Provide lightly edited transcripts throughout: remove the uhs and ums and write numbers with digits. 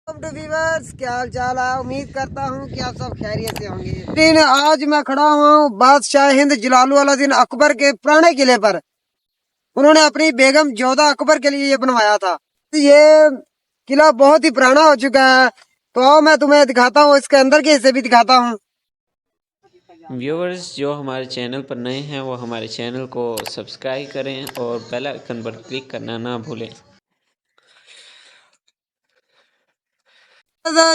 To viewers, क्या हाल चाल है। उम्मीद करता हूँ कि आप सब खैरियत से होंगे। लेकिन आज मैं खड़ा हूँ बादशाह हिंद जलालुद्दीन अकबर के पुराने किले पर। उन्होंने अपनी बेगम जोधा अकबर के लिए ये बनवाया था। ये किला बहुत ही पुराना हो चुका है। तो आओ मैं तुम्हें दिखाता हूँ, इसके अंदर के हिस्से भी दिखाता हूँ। व्यूअर्स जो हमारे चैनल पर नए हैं वो हमारे चैनल को सब्सक्राइब करें और बेल आइकन पर क्लिक करना ना भूलें।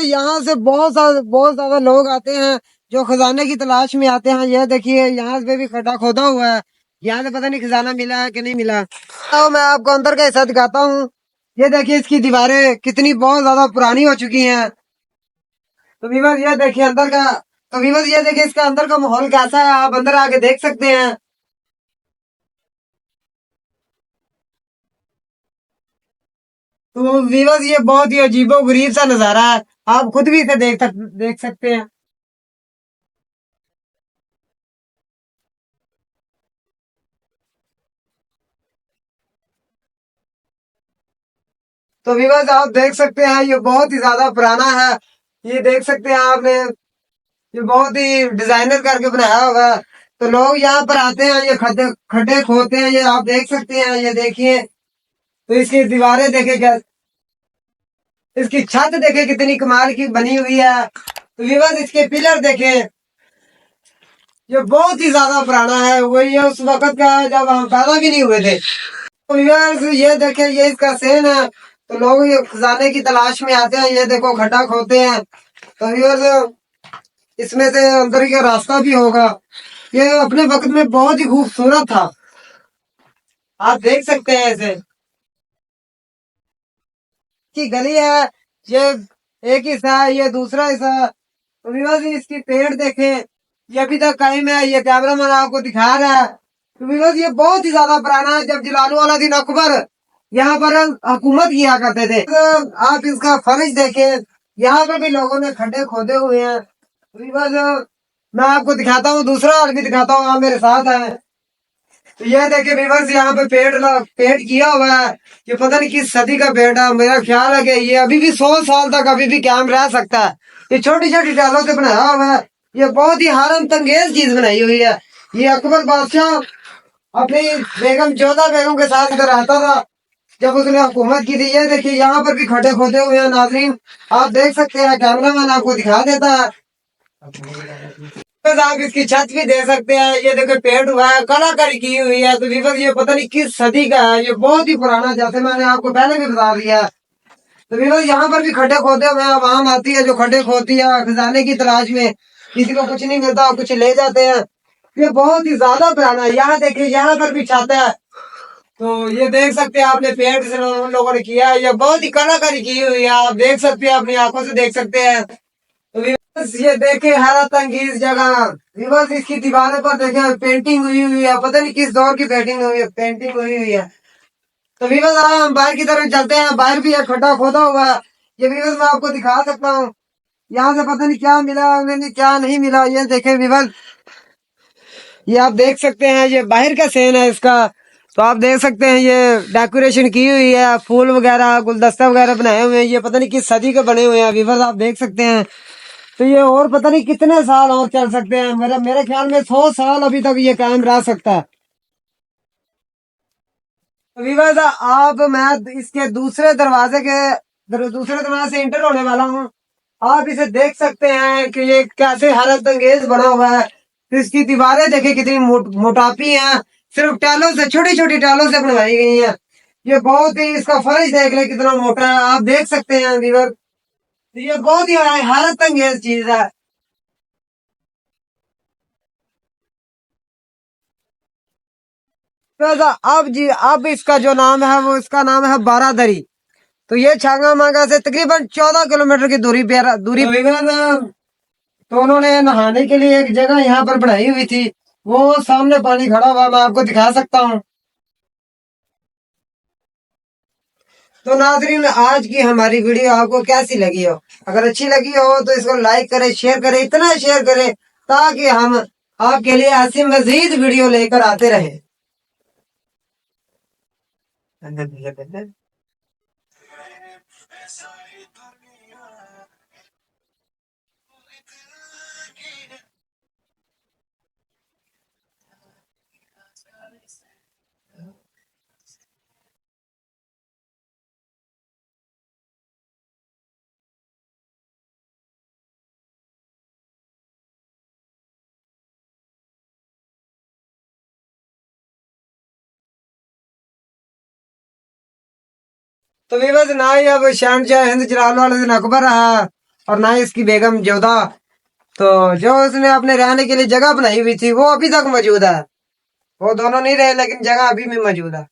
यहाँ से बहुत ज्यादा लोग आते हैं जो खजाने की तलाश में आते हैं। यह देखिए, यहाँ पे भी खड्डा खोदा हुआ है। यहाँ से पता नहीं खजाना मिला है कि नहीं मिला। तो मैं आपको अंदर का हिस्सा दिखाता हूँ। ये देखिए, इसकी दीवारें कितनी बहुत ज्यादा पुरानी हो चुकी हैं। तो विवर ये देखिए अंदर का। तो विवर ये देखिए इसका अंदर का माहौल कैसा है, आप अंदर आके देख सकते हैं। तो विवर ये बहुत ही अजीबो गरीब सा नजारा है। आप खुद भी इसे देख सकते हैं। तो विवर आप देख सकते हैं, ये बहुत ही ज्यादा पुराना है। ये देख सकते हैं आपने, ये बहुत ही डिजाइनर करके बनाया होगा। तो लोग यहाँ पर आते हैं, ये खड्डे खड्डे खोदते हैं। ये आप देख सकते हैं, ये देखिए। तो इसकी दीवारें देखे क्या, इसकी छत देखे कितनी कमाल की बनी हुई है। तो विवाद इसके पिलर देखे, ये बहुत ही ज्यादा पुराना है। वही है उस वक्त का जब हम पैदा भी नहीं हुए थे। तो विवाद ये देखे, ये इसका सेन है। तो लोग ये खजाने की तलाश में आते हैं। ये देखो खड्डा खोदते हैं। तो विवाद इसमें से अंदर का रास्ता भी होगा। ये अपने वक्त में बहुत ही खूबसूरत था। आप देख सकते हैं इसे, की गली है। ये एक हिस्सा है, ये दूसरा हिस्सा है। तो विवाद इसकी पेड़ देखे, ये अभी तक कायम है। ये कैमरा मैन आपको दिखा रहा है। तो विवाद ये बहुत ही ज्यादा पुराना है। जब जलालुद्दीन अकबर यहाँ पर हुकूमत किया करते थे। तो आप इसका फर्श देखे, यहाँ पर भी लोगों ने खड्डे खोदे हुए हैं। तो विवाद मैं आपको दिखाता हूँ, दूसरा हाल भी दिखाता हूँ। आप मेरे साथ है। तो ये देखिए व्यूअर्स, यहाँ पे पेंट किया हुआ है। ये पता नहीं किस सदी का पेंट है। मेरा ख्याल है कि ये अभी भी 100 साल तक अभी भी कायम रह सकता है। ये छोटी छोटी टाइलों से बनाया हुआ है। ये बहुत ही हैरत अंगेज चीज बनाई हुई है। ये अकबर बादशाह अपनी बेगम जोधा बेगम के साथ इधर रहता था जब उसने हुकूमत की थी। ये देखिए यहाँ पर भी खड्डे खोदे हुए हैं। नाजरीन आप देख सकते हैं, कैमरा मैन आपको दिखा देता है। बस आप इसकी छत भी दे सकते हैं। ये देखो पेंट हुआ है, कलाकारी की हुई है। तो विवश ये पता नहीं किस सदी का है। ये बहुत ही पुराना, जैसे मैंने आपको पहले भी बता दिया। तो विवश यहाँ पर भी खड्डे खोदे हुए हैं। आवाम आती है जो खड्डे खोदती है खजाने की तलाश में। किसी को कुछ नहीं मिलता, कुछ ले जाते हैं। ये बहुत ही ज्यादा पुराना है। यहाँ देखिए, यहाँ पर भी छत है। तो ये देख सकते हैं आपने, पेंट से उन लोगों ने किया है। ये बहुत ही कलाकारी की हुई है। आप देख सकते हैं, अपनी आंखों से देख सकते हैं। तो विवश ये देखे हैरत अंगेज जगह। विवश इसकी दीवारों पर देखे पेंटिंग हुई हुई है। पता नहीं किस दौर की पेंटिंग हुई हुई है। तो विवश हम बाहर की तरफ चलते हैं। बाहर भी एक खड्डा खोदा हुआ है। ये विवश मैं आपको दिखा सकता हूँ। यहाँ से पता नहीं क्या मिला उन्हें, क्या नहीं मिला। ये देखे विवश, ये आप देख सकते हैं, ये बाहर का सीन है इसका। तो आप देख सकते हैं, ये डेकोरेशन की हुई है, फूल वगैरह गुलदस्ता वगैरह बनाए हुए हैं। ये पता नहीं किस सदी के बने हुए हैं। विवश आप देख सकते हैं। तो ये और पता नहीं कितने साल और चल सकते हैं। मेरे ख्याल में 100 साल अभी तक ये कायम रह सकता है। तो विवाद आप, मैं इसके दूसरे दरवाजे से इंटर होने वाला हूँ। आप इसे देख सकते हैं कि ये कैसे हैरत अंगेज बना हुआ है। तो इसकी दीवारें देखिए कितनी मोटापी हैं। सिर्फ टाइलों से, छोटी छोटी टाइलों से बनवाई गई हैं। ये बहुत ही, इसका फर्श देख ले कितना मोटा है। आप देख सकते हैं विवर, ये बहुत ही हैरत अंगेज चीज है। वैसा अब इसका जो नाम है वो, इसका नाम है बारादरी। तो ये छांगा मांगा से तकरीबन 14 किलोमीटर की दूरी तो उन्होंने नहाने के लिए एक जगह यहाँ पर बनाई हुई थी। वो सामने पानी खड़ा हुआ, मैं आपको दिखा सकता हूँ। तो नाजरीन, आज की हमारी वीडियो आपको कैसी लगी हो? अगर अच्छी लगी हो तो इसको लाइक करें, शेयर करें, इतना शेयर करें ताकि हम आपके लिए ऐसी मजीद वीडियो लेकर आते रहें। तो विवश ना ही अब शहनशाह हिंद जलाल वाले दिन अकबर रहा और ना ही इसकी बेगम जोधा। तो जो उसने अपने रहने के लिए जगह बनाई हुई थी वो अभी तक मौजूद है। वो दोनों नहीं रहे लेकिन जगह अभी भी मौजूद है।